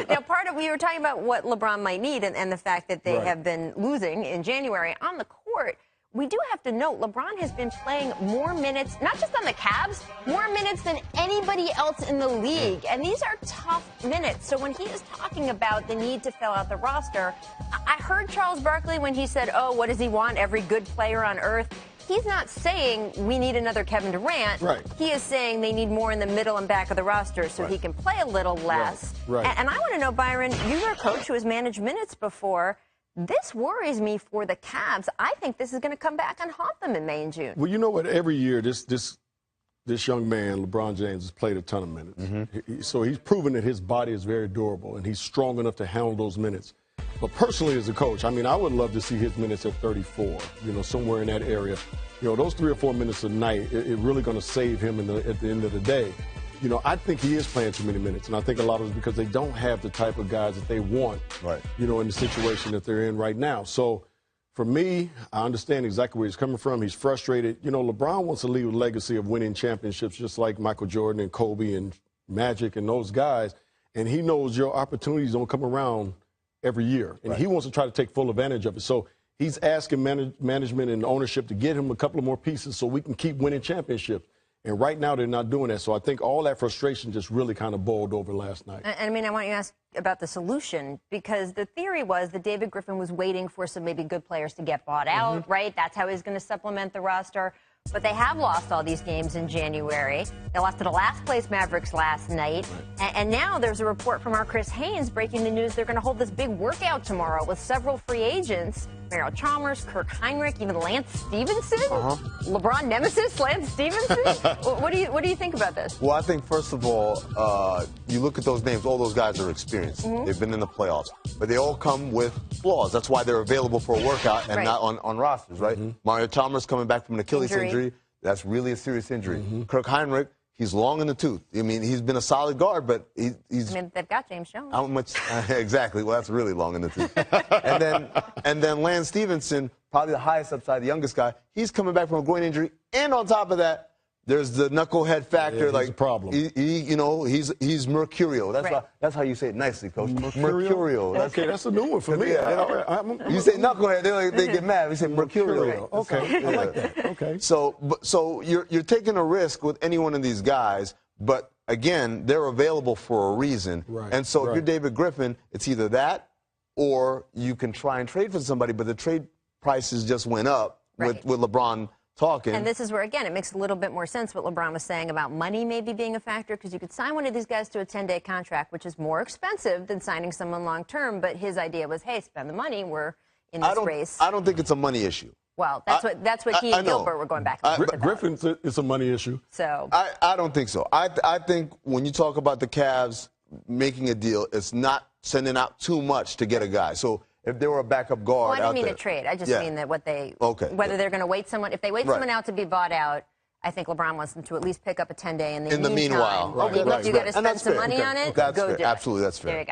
Now, we were talking about what LeBron might need and the fact that they have been losing in January on the court. We do have to note LeBron has been playing more minutes, not just on the Cavs, more minutes than anybody else in the league. And these are tough minutes. So when he is talking about the need to fill out the roster, I heard Charles Barkley when he said, oh, what does he want? Every good player on earth. He's not saying we need another Kevin Durant. Right. He is saying they need more in the middle and back of the roster so he can play a little less. Right. And I want to know, Byron, you were a coach who has managed minutes before. This worries me for the Cavs. I think this is going to come back and haunt them in May and June. Well, you know what? Every year, this young man, LeBron James, has played a ton of minutes. So he's proven that his body is very durable and he's strong enough to handle those minutes. But personally, as a coach, I mean, I would love to see his minutes at 34, somewhere in that area. Those 3 or 4 minutes a night, it really going to save him at the end of the day. I think he is playing too many minutes, and I think a lot of it's because they don't have the type of guys that they want, in the situation that they're in right now. So, for me, I understand exactly where he's coming from. He's frustrated. LeBron wants to leave a legacy of winning championships just like Michael Jordan and Kobe and Magic and those guys, and he knows your opportunities don't come around every year, and he wants to try to take full advantage of it. So he's asking management and ownership to get him a couple of more pieces so we can keep winning championships. And right now they're not doing that. So I think all that frustration just really kind of boiled over last night. And I mean, I want you to ask about the solution, because the theory was that David Griffin was waiting for some maybe good players to get bought out, right? That's how he's going to supplement the roster. But they have lost all these games in January. They lost to the last-place Mavericks last night. And now there's a report from our Chris Haynes breaking the news they're going to hold this big workout tomorrow with several free agents. Mario Chalmers, Kirk Heinrich, even Lance Stevenson. LeBron nemesis, Lance Stevenson. What do you think about this? Well, I think, first of all, you look at those names, all those guys are experienced. They've been in the playoffs. But they all come with flaws. That's why they're available for a workout and not on rosters, right? Mario Chalmers coming back from an Achilles injury. That's really a serious injury. Kirk Heinrich, he's long in the tooth. I mean, he's been a solid guard, but he's... I mean, they've got James Jones. How much? Exactly. Well, that's really long in the tooth. and then Lance Stevenson, probably the highest upside, the youngest guy. He's coming back from a groin injury, and on top of that, there's the knucklehead factor. Yeah, like a problem. He's mercurial. That's how you say it nicely, Coach. Mercurial. That's a new one for me. You say knucklehead, they get mad. We say mercurial. Okay, I like that. Okay. So you're taking a risk with any one of these guys, but again, they're available for a reason. And so if you're David Griffin, it's either that or you can try and trade for somebody, but the trade prices just went up with LeBron talking. And this is where, again, it makes a little bit more sense what LeBron was saying about money maybe being a factor, because you could sign one of these guys to a 10-day contract, which is more expensive than signing someone long-term. But his idea was, hey, spend the money. We're in this race. I don't think it's a money issue. Well, that's what he and Gilbert were going back and forth about. Griffin's it's a money issue. So I don't think so. I think when you talk about the Cavs making a deal, it's not sending out too much to get a guy. So if there were a backup guard I didn't mean a trade. I just mean that whether they're going to wait someone. If they wait someone out to be bought out, I think LeBron wants them to at least pick up a 10-day in the meanwhile. Right. You got to spend some money on it. That's go fair. do it. Absolutely, that's fair. There you go.